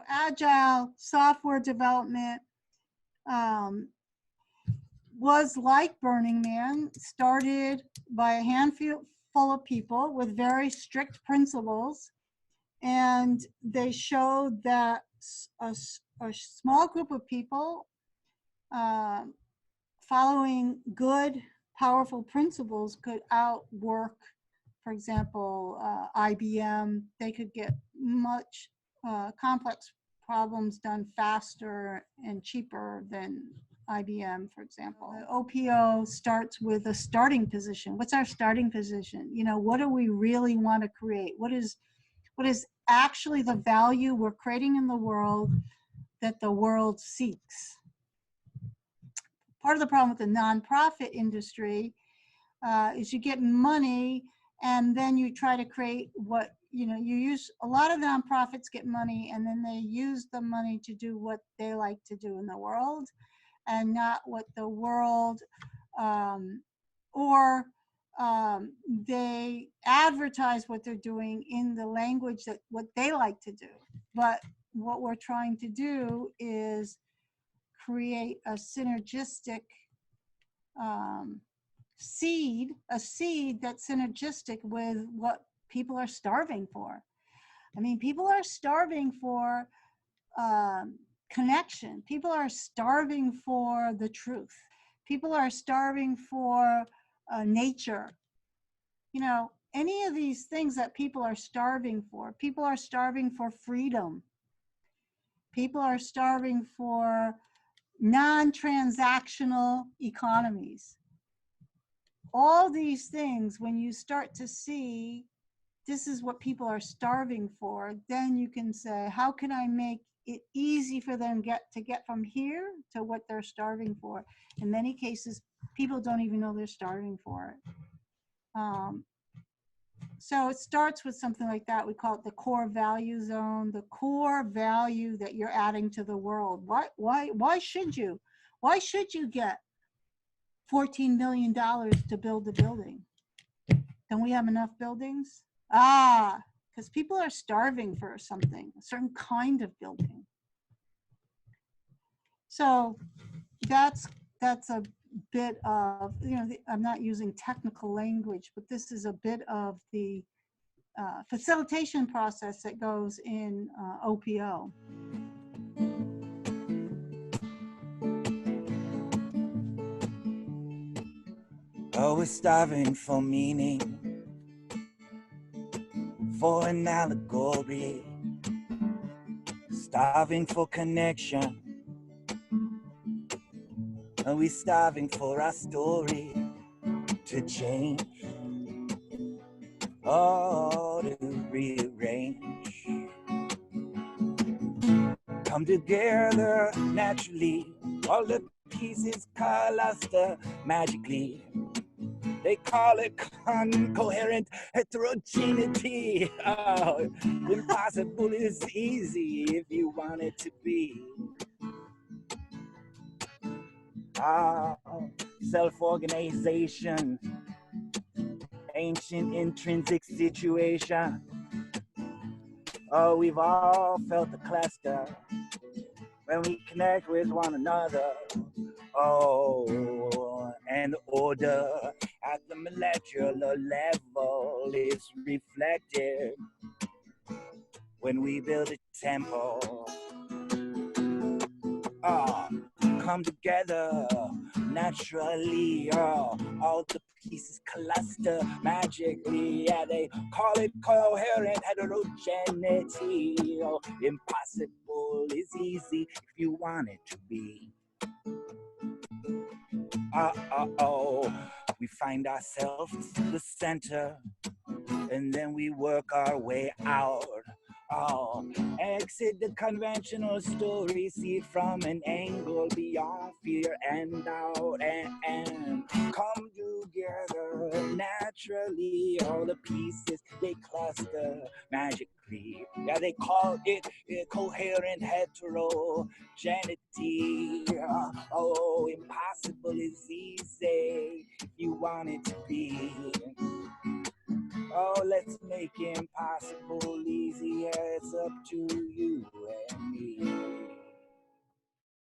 Agile software development was like Burning Man, started by a handful of people with very strict principles. And they showed that a small group of people following good, powerful principles could outwork, for example, IBM. They could get much complex problems done faster and cheaper than IBM, for example. The OPO starts with a starting position. What's our starting position? You know, what do we really want to create? What is actually the value we're creating in the world that the world seeks? Part of the problem with the nonprofit industry is you get money and then you try to create what, you know, you use, a lot of nonprofits get money and then they use the money to do what they like to do in the world and not what the world, or they advertise what they're doing in the language that what they like to do. But what we're trying to do is create a synergistic seed that's synergistic with what people are starving for. I mean, people are starving for connection. People are starving for the truth. People are starving for nature. You know, any of these things that people are starving for. People are starving for freedom. People are starving for non-transactional economies. All these things, when you start to see this is what people are starving for, then you can say, how can I make it easy for them to get from here to what they're starving for? In many cases, people don't even know they're starving for it. So it starts with something like that. We call it the core value zone, the core value that you're adding to the world. Why should you? Why should you get $14 million to build the building? Don't we have enough buildings? Because people are starving for something, a certain kind of building. So that's a bit of, you know, I'm not using technical language, but this is a bit of the facilitation process that goes in OPO. Oh, we're starving for meaning, for an allegory, starving for connection. And we're starving for our story to change, oh, to rearrange. Come together naturally, all the pieces cluster magically. They call it incoherent heterogeneity. Oh, impossible is easy if you want it to be. Self-organization, ancient intrinsic situation. Oh, we've all felt the cluster when we connect with one another. Oh, and order at the molecular level is reflected when we build a temple. Come together naturally, all the pieces cluster magically. Yeah, they call it coherent heterogeneity. Oh, impossible is easy if you want it to be. We find ourselves the center, and then we work our way out. Exit the conventional story, see it from an angle beyond fear and doubt, and come together naturally. All the pieces, they cluster magically. Yeah, they call it coherent heterogeneity. Oh, impossible is easy if you want it to be. Oh, let's make impossible easy. Yeah, it's up to you